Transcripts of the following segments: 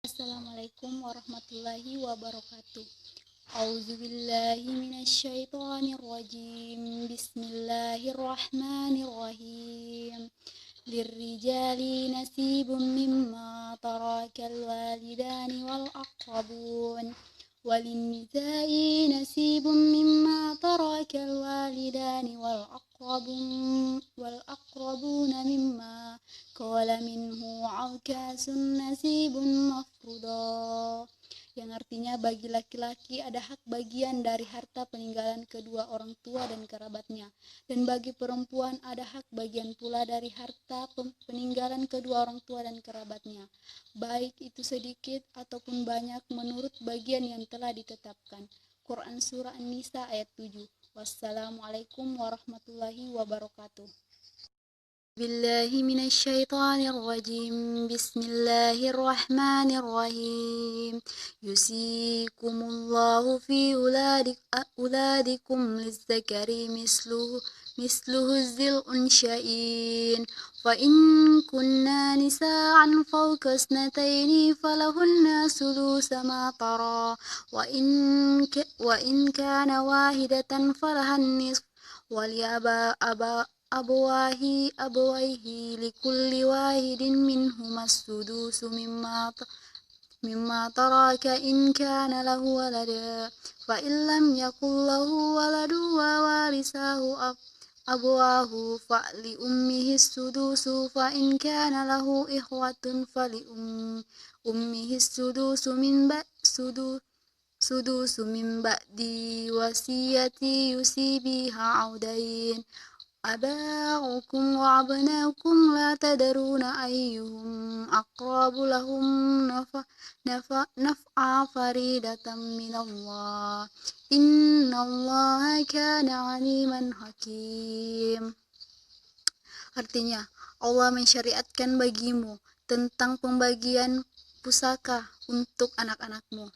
Assalamualaikum warahmatullahi wabarakatuh. A'udzubillahi minasyaitonirrajim. Bismillahirrahmanirrahim. Lirrijali nasibun mimma tarakal walidani wal aqrabun. Walinnisa'i nasibun mimma tarakal walidani wal aqrabuna mimma qala minhu aukasun nasibun mafruḍa, yang artinya bagi laki-laki ada hak bagian dari harta peninggalan kedua orang tua dan kerabatnya, dan bagi perempuan ada hak bagian pula dari harta peninggalan kedua orang tua dan kerabatnya, baik itu sedikit ataupun banyak menurut bagian yang telah ditetapkan. Quran Surah An-Nisa ayat 7. Wassalamualaikum warahmatullahi wabarakatuh. Billahi minasyaitonir rajim. Bismillahirrahmanirrahim. Yusikumullahu fi uladikum lizzakari misluhu zil unsyain. Fa in kunna nisa'an fawqa isnataini falahunna sulusa ma tara wa in kana wahidatan falahan nisf wali abawaihi likulli wahidin minhuma as-sudusu mimma taraka in kana lahu walada fa in lam yakul lahu waladu wa warisahu abawahu fa li ummihi as-sudusu fa in kana lahu ikhwatun fa li ummihi as-sudusu min ba'di wasiyati yusi biha audain. Aba'ukum wa abnaukum la tadaruna ayyuhum aqrabu lahum naf'a faridatan minallah. Innallaha kana aliman hakim. Artinya, Allah mensyariatkan bagimu tentang pembagian pusaka untuk anak-anakmu,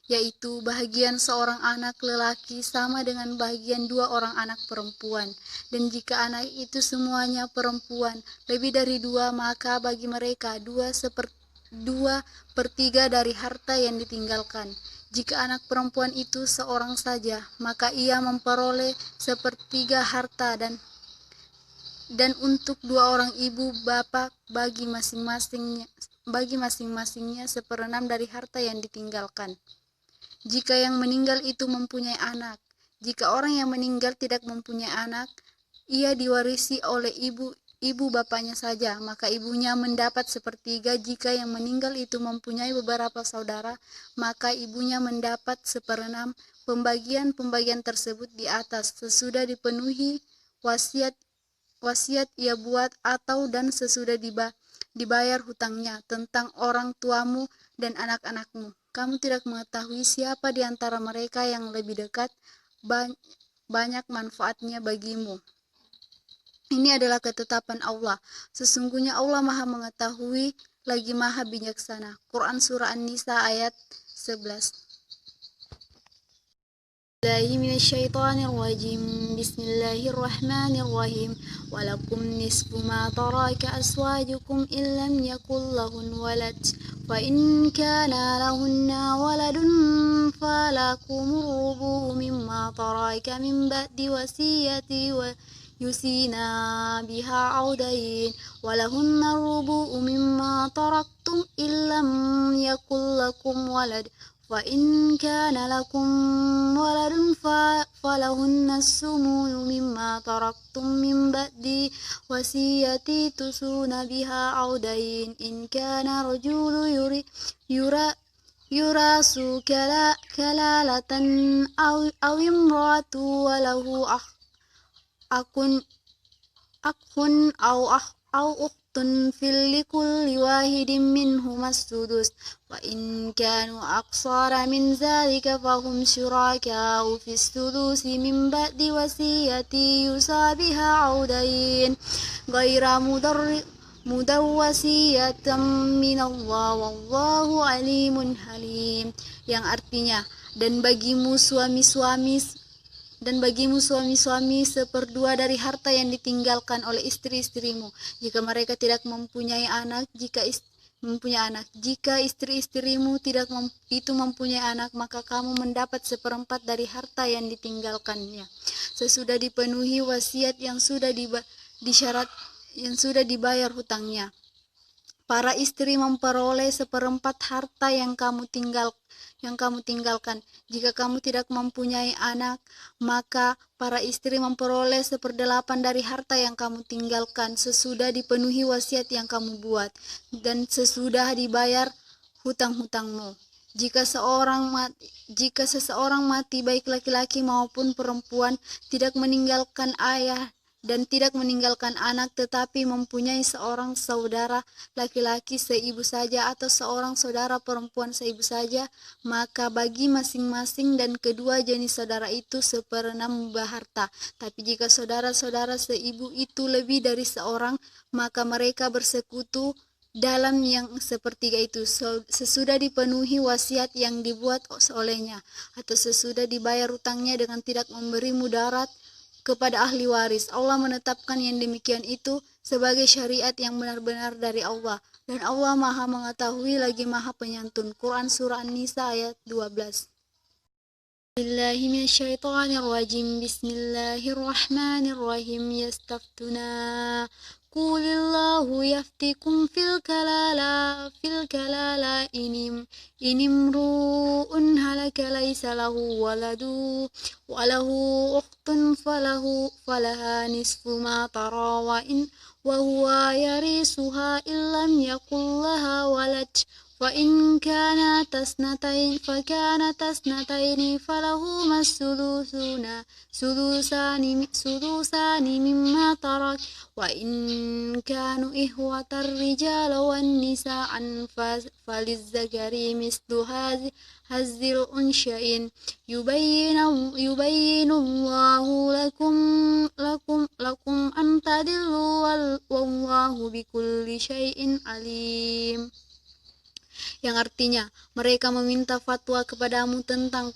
yaitu bahagian seorang anak lelaki sama dengan bahagian dua orang anak perempuan, dan jika anak itu semuanya perempuan lebih dari dua, maka bagi mereka 2/3 dari harta yang ditinggalkan. Jika anak perempuan itu seorang saja, maka ia memperoleh 1/3 harta, dan untuk dua orang ibu bapak bagi masing-masingnya 1/6 dari harta yang ditinggalkan. Jika yang meninggal itu mempunyai anak, jika orang yang meninggal tidak mempunyai anak, ia diwarisi oleh ibu bapaknya saja, maka ibunya mendapat 1/3. Jika yang meninggal itu mempunyai beberapa saudara, maka ibunya mendapat 1/6. Pembagian tersebut di atas sesudah dipenuhi wasiat ia buat dan sesudah dibayar hutangnya tentang orang tuamu dan anak-anakmu. Kamu tidak mengetahui siapa di antara mereka yang lebih dekat, banyak manfaatnya bagimu. Ini adalah ketetapan Allah. Sesungguhnya Allah Maha mengetahui lagi Maha bijaksana. Quran Surah An-Nisa ayat 11. Bismillahirrahmanirrahim. Walakum nisfu ma taraka azwajukum in lam yakul lahun walad. Fa in kana lahunna waladun falakumur rubu'u mimma taraka min ba'di wasiyati wa yusina biha audain walahunna rubu'u mimma taraktum in lam yakul lakum walad. Fa in kana lakum waladun falahunna as-sumunu mimma taraktum min ba'di wasiyati tusuna biha audain in kana rajulu yurasu kalalatan aw imratu walahu akhun aw ukhtun fil likulli wahidin minhum as-sudus wa in kanu aqsara min zalika fahum syuraka'u fis sudusi min ba'di wasiyati yusabiha audain ghaira mudawwasiyatan minallah wallahu alimun halim, yang artinya dan bagimu suami-suami 1/2 dari harta yang ditinggalkan oleh istri-istrimu, jika mereka tidak mempunyai anak, Jika istri-istrimu tidak mempunyai anak, maka kamu mendapat seperempat dari harta yang ditinggalkannya, sesudah dipenuhi wasiat yang sudah dibayar hutangnya. Para istri memperoleh seperempat harta yang kamu tinggalkan. Jika kamu tidak mempunyai anak, maka para istri memperoleh 1/8 dari harta yang kamu tinggalkan sesudah dipenuhi wasiat yang kamu buat dan sesudah dibayar hutang-hutangmu. Jika seseorang mati baik laki-laki maupun perempuan, tidak meninggalkan ayah dan tidak meninggalkan anak, tetapi mempunyai seorang saudara laki-laki seibu saja atau seorang saudara perempuan seibu saja, maka bagi masing-masing dan kedua jenis saudara itu 1/6 harta. Tapi jika saudara-saudara seibu itu lebih dari seorang, maka mereka bersekutu dalam yang sepertiga itu sesudah dipenuhi wasiat yang dibuat olehnya, atau sesudah dibayar utangnya dengan tidak memberi mudarat kepada ahli waris. Allah menetapkan yang demikian itu sebagai syariat yang benar-benar dari Allah, dan Allah Maha mengetahui lagi Maha penyantun. Quran Surah An-Nisa ayat 12. Bismillahirrahmanirrahim. Yastaftuna قل الله يفتيكم في الكلالة إن امرؤ هلك ليس له ولد وله أخت فلها نصف ما ترى وهو يرثها إن لم يكن لها ولد فإن كانت اثنتين فلهما الثلثان مما ترك وإن كانوا إخوة الرجال والنساء فللذكر مثل هذه الأنثيين يبين الله لكم أن تضلوا والله بكل شيء عليم. Yang artinya, mereka meminta fatwa kepadamu tentang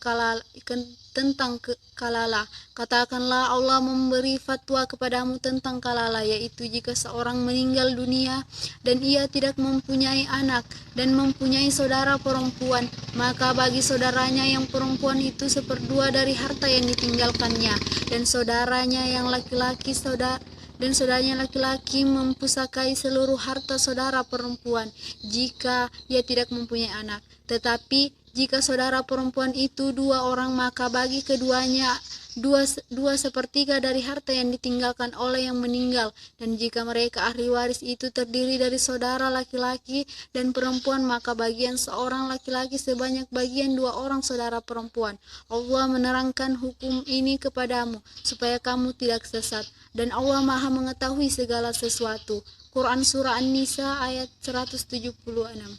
kalala. Katakanlah, Allah memberi fatwa kepadamu tentang kalala, yaitu jika seorang meninggal dunia dan ia tidak mempunyai anak dan mempunyai saudara perempuan, maka bagi saudaranya yang perempuan itu 1/2 dari harta yang ditinggalkannya, dan saudaranya laki-laki mempusakai seluruh harta saudara perempuan jika ia tidak mempunyai anak. Tetapi jika saudara perempuan itu 2 orang, maka bagi keduanya 2/3 dari harta yang ditinggalkan oleh yang meninggal. Dan jika mereka ahli waris itu terdiri dari saudara laki-laki dan perempuan, maka bagian seorang laki-laki sebanyak bagian 2 orang saudara perempuan. Allah menerangkan hukum ini kepadamu supaya kamu tidak sesat, dan Allah Maha mengetahui segala sesuatu. Quran Surah An-Nisa ayat 176.